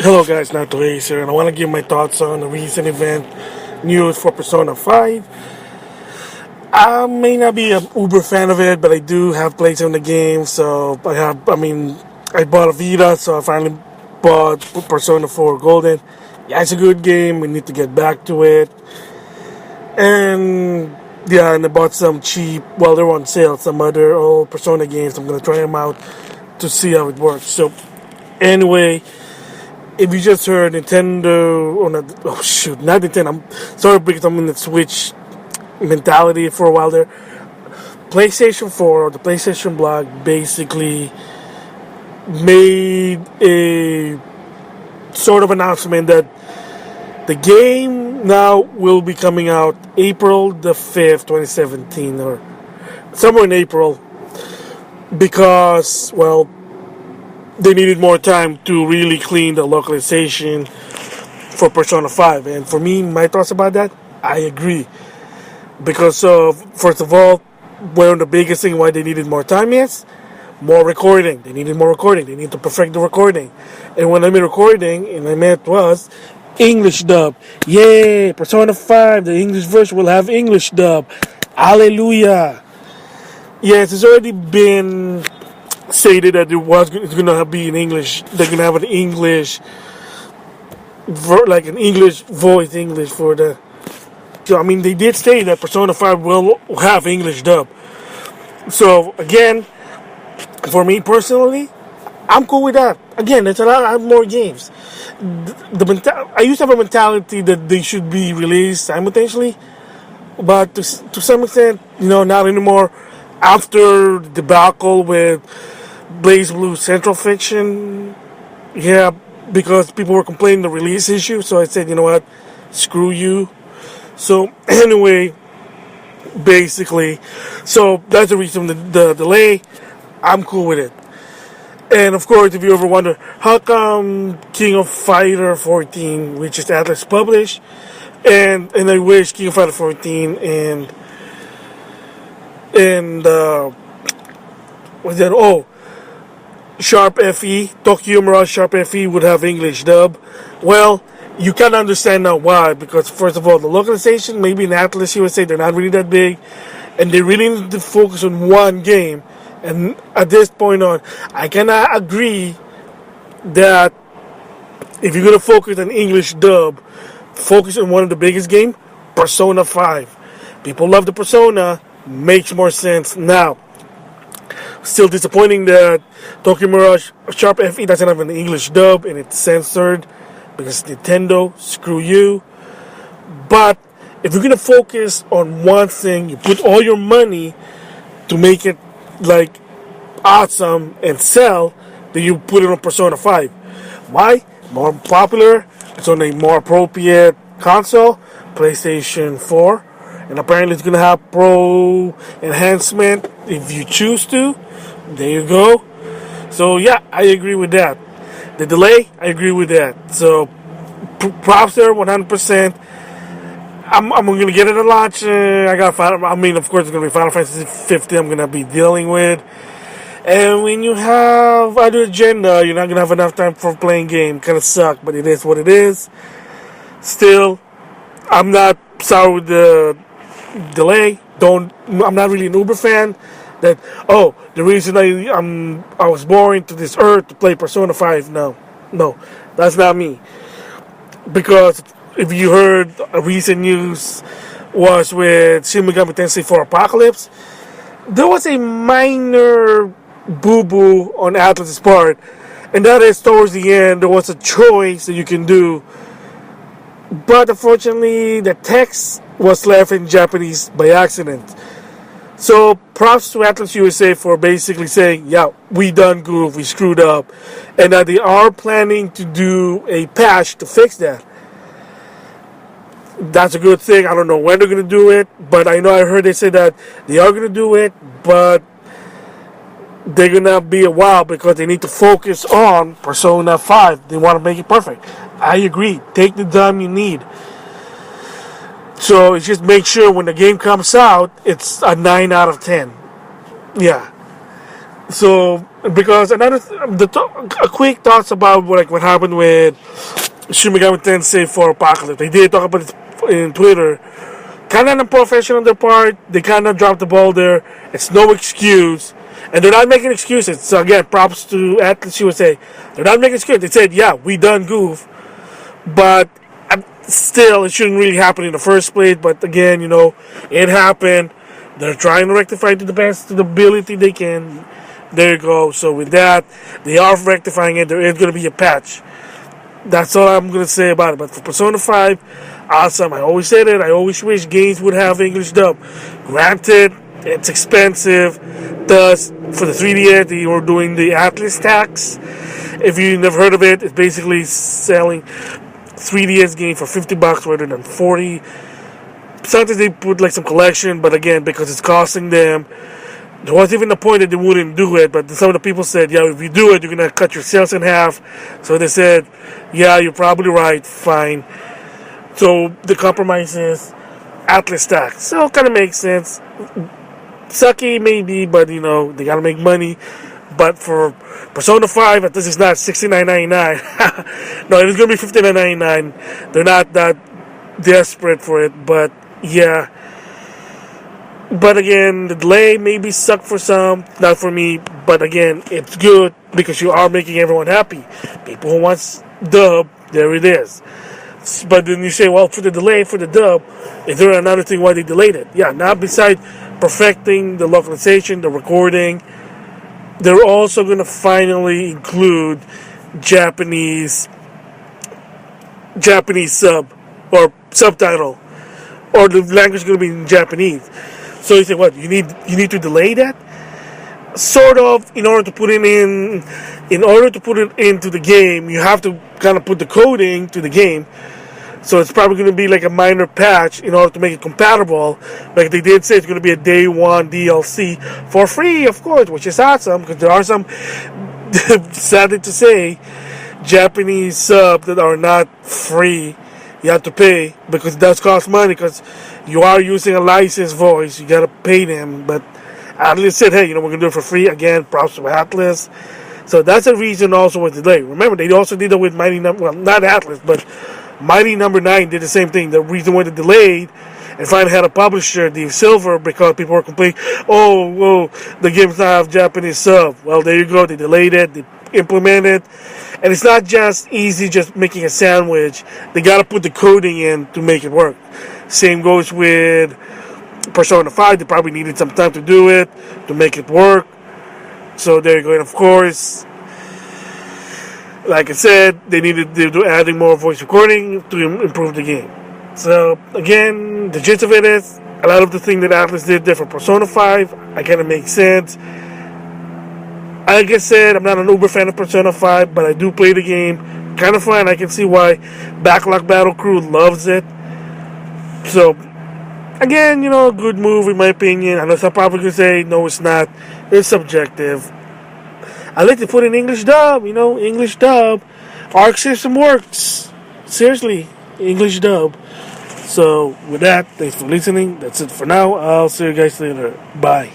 Hello guys, NautoAisDx here, and I want to give my thoughts on the recent event news for Persona 5. I may not be an uber fan of it, but I do have played some of the game, so I bought a Vita, so I finally bought Persona 4 Golden. Yeah, it's a good game, we need to get back to it. And yeah, and I bought some cheap, well, they're on sale, some other old Persona games. I'm going to try them out to see how it works. So anyway, if you just heard Nintendo, or not, oh shoot, not Nintendo. I'm sorry because I'm in the Switch mentality for a while there. PlayStation 4, or the PlayStation Blog, basically made a sort of announcement that the game now will be coming out April the 5th, 2017, or somewhere in April, because, well, they needed more time to really clean the localization for Persona 5. And for me, my thoughts about that, I agree. Because first of all, one of the biggest thing why they needed more time is more recording. They needed more recording. They need to perfect the recording. And when I mean recording, and I meant was English dub. Yay! Persona 5, the English version will have English dub. Hallelujah! Yes, it's already been stated that it's gonna be in English. They're gonna have an English, like an English voice English for the. So I mean, they did say that Persona 5 will have English dub. So again, for me personally, I'm cool with that. Again, there's a lot more games. I used to have a mentality that they should be released simultaneously, but to some extent, not anymore. After the debacle with Blaze Blue Central Fiction, yeah, because people were complaining the release issue, so I said, you know what, screw you. So anyway, basically, so that's the reason the delay. I'm cool with it. And of course, if you ever wonder how come King of Fighter 14, which is Atlus published, and I wish King of Fighter 14 and what's that? Oh, Sharp FE, Tokyo Mirage Sharp FE would have English dub. Well, you can understand now why, because first of all, the localization, maybe in Atlus USA, they're not really that big, and they really need to focus on one game. And at this point on, I cannot agree that if you're going to focus on English dub, focus on one of the biggest games, Persona 5. People love the Persona, makes more sense now. Still disappointing that Tokyo Mirage Sharp FE doesn't have an English dub and it's censored because Nintendo, screw you. But if you're going to focus on one thing, you put all your money to make it like awesome and sell, then you put it on Persona 5. Why? More popular, it's on a more appropriate console, PlayStation 4, and apparently it's gonna have pro enhancement if you choose to. There you go. So yeah, I agree with that. The delay, I agree with that. So props there, 100%. I'm gonna get it a launch. Of course, it's gonna be Final Fantasy 50. I'm gonna be dealing with, and when you have other agenda, you're not gonna have enough time for playing game. Kind of suck, but it is what it is. Still, I'm not sour with the delay. I'm not really an Uber fan. That the reason I was born to this earth to play Persona 5. No, that's not me. Because if you heard a recent news was with Shin Megami Tensei 4 Apocalypse, there was a minor boo-boo on Atlus's part, and that is towards the end there was a choice that you can do, but unfortunately the text was left in Japanese by accident. So props to Atlus USA for basically saying, yeah, we done goof, we screwed up, and that they are planning to do a patch to fix that. That's a good thing. I don't know when they're going to do it, but I heard they say that they are going to do it, but they're going to be a while because they need to focus on Persona 5. They want to make it perfect. I agree. Take the time you need. So it's just make sure when the game comes out, it's a 9 out of 10. Yeah. So because a quick thoughts about what happened with Shin Megami Tensei 4 Apocalypse. They did talk about it in Twitter. Kind of unprofessional on their part. They kind of dropped the ball there. It's no excuse. And they're not making excuses. So again, props to Atlus USA. They're not making excuses. They said, yeah, we done goof. But still, it shouldn't really happen in the first place. But again, it happened. They're trying to rectify it to the best of the ability they can. There you go. So with that, they are rectifying it. There is going to be a patch. That's all I'm going to say about it. But for Persona 5, awesome. I always said it. I always wish games would have English dub. Granted, it's expensive. Thus, for the 3DS, they were doing the atleast tax. If you never heard of it, it's basically selling 3DS game for $50 rather than $40. Sometimes they put like some collection, but again, because it's costing them, there wasn't even the point that they wouldn't do it. But some of the people said, yeah, if you do it, you're going to cut your sales in half. So they said, yeah, you're probably right, fine. So the compromise is atleast tax. So it kind of makes sense. Sucky maybe, but they got to make money. But for Persona 5, at this is not $69.99. No, it's going to be $59.99. They're not that desperate for it, but yeah. But again, the delay maybe sucked for some, not for me. But again, it's good because you are making everyone happy. People who wants dub, there it is. But then you say, well, for the delay, for the dub, is there another thing why they delayed it? Yeah, now besides perfecting the localization, the recording, they're also going to finally include Japanese sub or subtitle, or the language is going to be in Japanese. So you say, what? You need to delay that? Sort of. In order to put it into the game, you have to kind of put the coding to the game. So it's probably going to be like a minor patch in order to make it compatible. Like they did say, it's going to be a day one DLC for free, of course, which is awesome because there are some, sadly to say, Japanese subs that are not free. You have to pay because it does cost money because you are using a licensed voice. You got to pay them. But Atlus said, hey, we're going to do it for free. Again, props to Atlus. So that's a reason also with the delay. Remember, they also did it with Mighty Number, well, not Atlus, but Mighty Number 9 did the same thing. The reason why they delayed and finally had a publisher, the Silver, because people were complaining, oh, the game's not have Japanese sub. Well, there you go. They delayed it. They implemented. And it's not just easy just making a sandwich. They got to put the coding in to make it work. Same goes with Persona 5. They probably needed some time to do it, to make it work. So there you go. And of course, like I said, they needed to do adding more voice recording to improve the game. So again, the gist of it is a lot of the things that Atlus did there for Persona 5, I kind of make sense. Like I said, I'm not an uber fan of Persona 5, but I do play the game. Kind of fun. I can see why Backlog Battle Crew loves it. So, again, a good move in my opinion. I know some probably could say, no, it's not. It's subjective. I like to put in English dub, English dub. Arc System works. Seriously, English dub. So, with that, thanks for listening. That's it for now. I'll see you guys later. Bye.